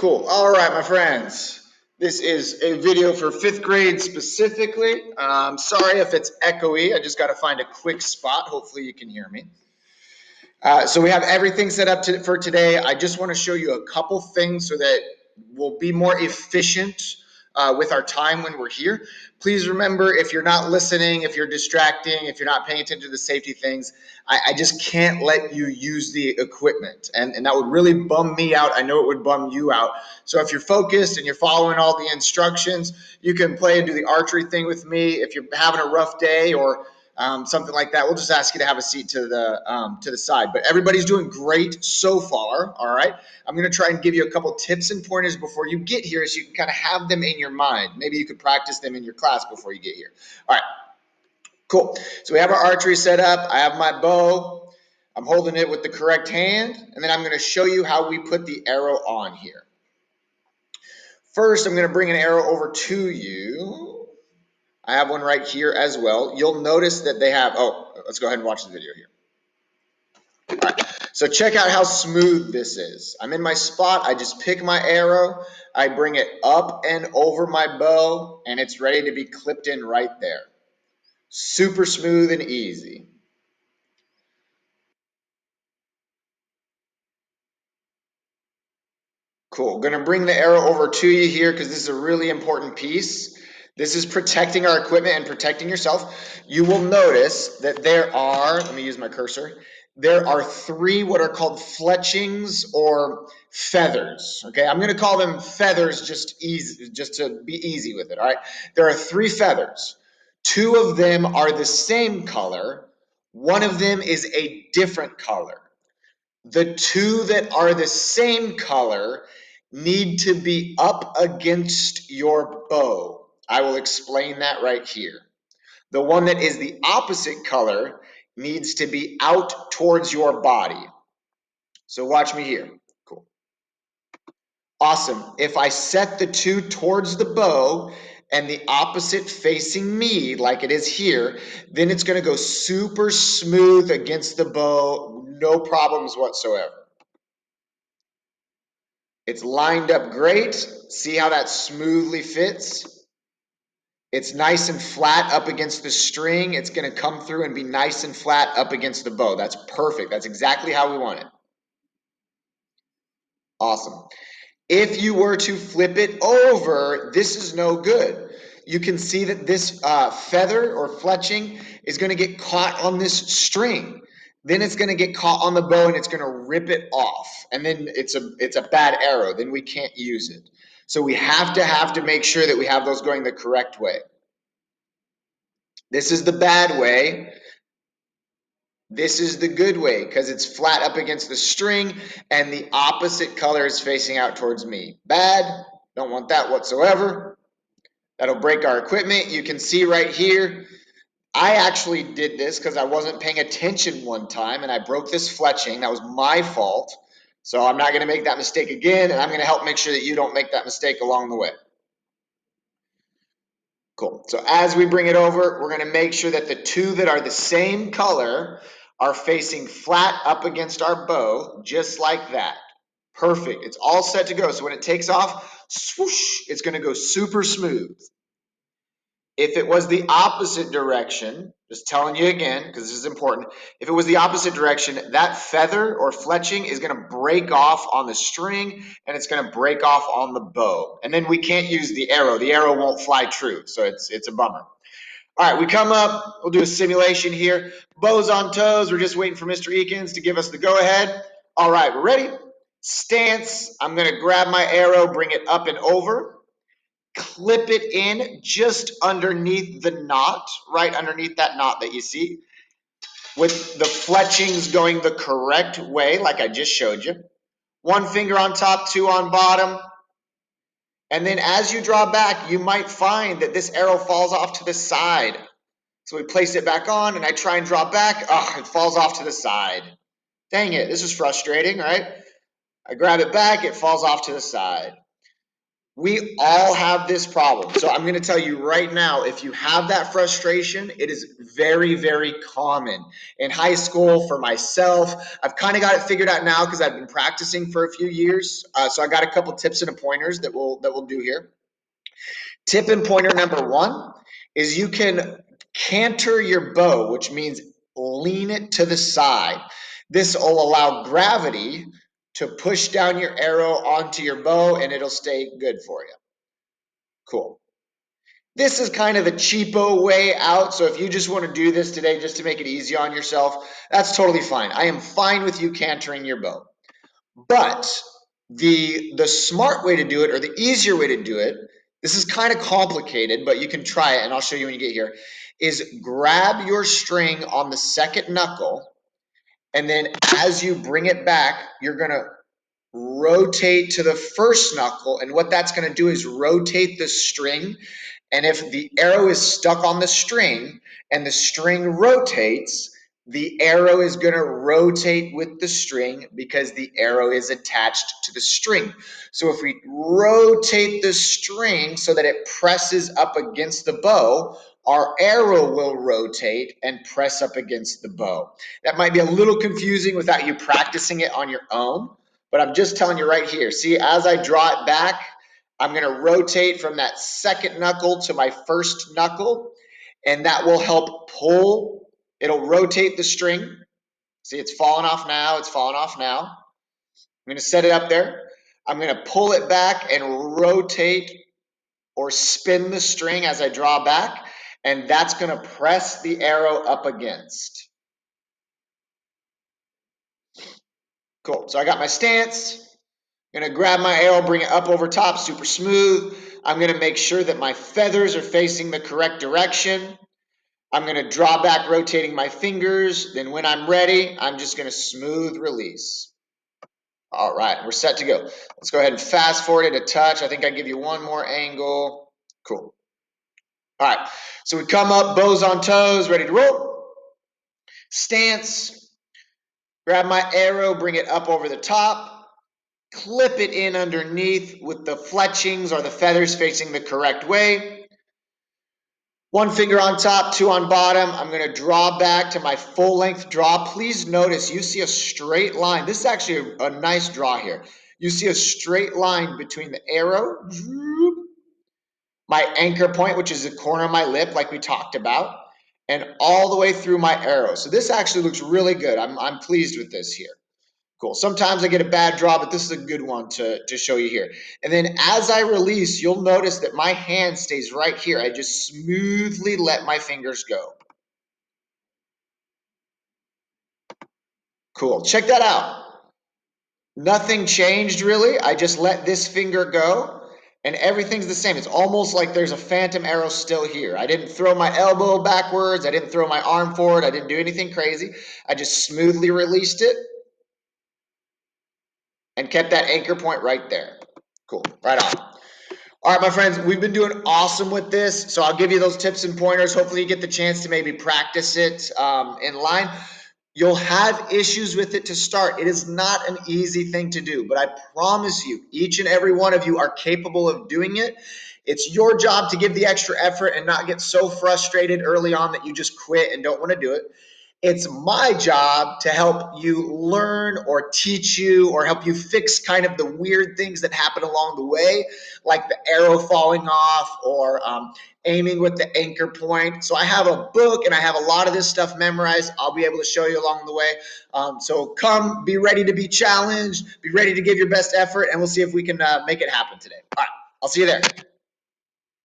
Cool. All right, my friends. This is a video for fifth grade specifically. Sorry if it's echoey. I just got to find a quick spot. Hopefully you can hear me. So we have everything set up for today. I just want to show you a couple things so that we'll be more efficient with our time when we're here. Please remember, if you're not listening, if you're distracting, if you're not paying attention to the safety things, I just can't let you use the equipment. And that would really bum me out. I know it would bum you out. So if you're focused and you're following all the instructions, you can play and do the archery thing with me. If you're having a rough day or something like that, we'll just ask you to have a seat to the side. But everybody's doing great so far. All right. I'm going to try and give you a couple tips and pointers before you get here so you can kind of have them in your mind. Maybe you could practice them in your class before you get here. All right. Cool. So we have our archery set up. I have my bow. I'm holding it with the correct hand. And then I'm going to show you how we put the arrow on here. First, I'm going to bring an arrow over to you. I have one right here as well. You'll notice that they have, let's go ahead and watch the video here. All right, so check out how smooth this is. I'm in my spot. I just pick my arrow. I bring it up and over my bow, and it's ready to be clipped in right there. Super smooth and easy. Cool. Going to bring the arrow over to you here because this is a really important piece. This is protecting our equipment and protecting yourself. You will notice that there are, let me use my cursor, there are three what are called fletchings or feathers. Okay, I'm going to call them feathers just to be easy with it. All right, there are three feathers. Two of them are the same color. One of them is a different color. The two that are the same color need to be up against your bow. I will explain that right here. The one that is the opposite color needs to be out towards your body. So watch me here. Cool. Awesome. If I set the two towards the bow and the opposite facing me like it is here, then it's going to go super smooth against the bow, no problems whatsoever. It's lined up great. See how that smoothly fits? It's nice and flat up against the string. It's going to come through and be nice and flat up against the bow. That's perfect. That's exactly how we want it. Awesome. If you were to flip it over, this is no good. You can see that this feather or fletching is going to get caught on this string. Then it's going to get caught on the bow and it's going to rip it off. And then it's a bad arrow. Then we can't use it. So we have to make sure that we have those going the correct way. This is the bad way. This is the good way because it's flat up against the string and the opposite color is facing out towards me. Bad. Don't want that whatsoever. That'll break our equipment. You can see right here, I actually did this because I wasn't paying attention one time and I broke this fletching. That was my fault. So I'm not going to make that mistake again, and I'm going to help make sure that you don't make that mistake along the way. Cool. So as we bring it over, we're going to make sure that the two that are the same color are facing flat up against our bow, just like that. Perfect. It's all set to go. So when it takes off, swoosh, it's going to go super smooth. If it was the opposite direction, just telling you again, because this is important, if it was the opposite direction, that feather or fletching is going to break off on the string and it's going to break off on the bow. And then we can't use the arrow. The arrow won't fly true, so it's a bummer. All right, we come up, we'll do a simulation here. Bows on toes, we're just waiting for Mr. Eakins to give us the go-ahead. All right, we're ready. Stance, I'm going to grab my arrow, bring it up and over. Clip it in just underneath the knot, right underneath that knot that you see, with the fletchings going the correct way, like I just showed you. One finger on top, two on bottom. And then as you draw back, you might find that this arrow falls off to the side. So we place it back on, and I try and draw back. Oh, it falls off to the side. Dang it, this is frustrating, right? I grab it back, it falls off to the side. We all have this problem. So I'm going to tell you right now, if you have that frustration, it is very, very common. In high school, for myself, I've kind of got it figured out now because I've been practicing for a few years. So I got a couple tips and pointers that we'll do here. Tip and pointer number one is you can canter your bow, which means lean it to the side. This will allow gravity to push down your arrow onto your bow and it'll stay good for you. Cool. This is kind of a cheapo way out. So if you just want to do this today just to make it easy on yourself, that's totally fine. I am fine with you cantering your bow. But the smart way to do it, or the easier way to do it, this is kind of complicated, but you can try it and I'll show you when you get here, is grab your string on the second knuckle, and then as you bring it back, you're going to rotate to the first knuckle. And what that's going to do is rotate the string. And if the arrow is stuck on the string and the string rotates, the arrow is going to rotate with the string because the arrow is attached to the string. So if we rotate the string so that it presses up against the bow, our arrow will rotate and press up against the bow. That might be a little confusing without you practicing it on your own, but I'm just telling you right here. See, as I draw it back, I'm going to rotate from that second knuckle to my first knuckle, and that will help pull. It'll rotate the string. See, it's falling off now. It's falling off now. I'm going to set it up there. I'm going to pull it back and rotate or spin the string as I draw back, and that's going to press the arrow up against. Cool. So I got my stance. I'm going to grab my arrow, bring it up over top, super smooth. I'm going to make sure that my feathers are facing the correct direction. I'm going to draw back, rotating my fingers. Then when I'm ready, I'm just going to smooth release. All right, we're set to go. Let's go ahead and fast forward it a touch. I think I give you one more angle. Cool. All right, so we come up, bows on toes, ready to roll. Stance. Grab my arrow, bring it up over the top. Clip it in underneath with the fletchings or the feathers facing the correct way. One finger on top, two on bottom. I'm going to draw back to my full length draw. Please notice you see a straight line. This is actually a nice draw here. You see a straight line between the arrow, my anchor point, which is the corner of my lip like we talked about, and all the way through my arrow. So this actually looks really good. I'm pleased with this here. Cool. Sometimes I get a bad draw, but this is a good one to show you here. And then as I release, you'll notice that my hand stays right here. I just smoothly let my fingers go. Cool. Check that out. Nothing changed really. I just let this finger go and everything's the same. It's almost like there's a phantom arrow still here. I didn't throw my elbow backwards. I didn't throw my arm forward. I didn't do anything crazy. I just smoothly released it and kept that anchor point right there. Cool. Right on. All right, my friends, we've been doing awesome with this. So I'll give you those tips and pointers. Hopefully you get the chance to maybe practice it in line. You'll have issues with it to start. It is not an easy thing to do, but I promise you, each and every one of you are capable of doing it. It's your job to give the extra effort and not get so frustrated early on that you just quit and don't want to do it. It's my job to help you learn or teach you or help you fix kind of the weird things that happen along the way, like the arrow falling off or aiming with the anchor point. So I have a book and I have a lot of this stuff memorized. I'll be able to show you along the way. So come, be ready to be challenged, be ready to give your best effort, and we'll see if we can make it happen today. All right, I'll see you there.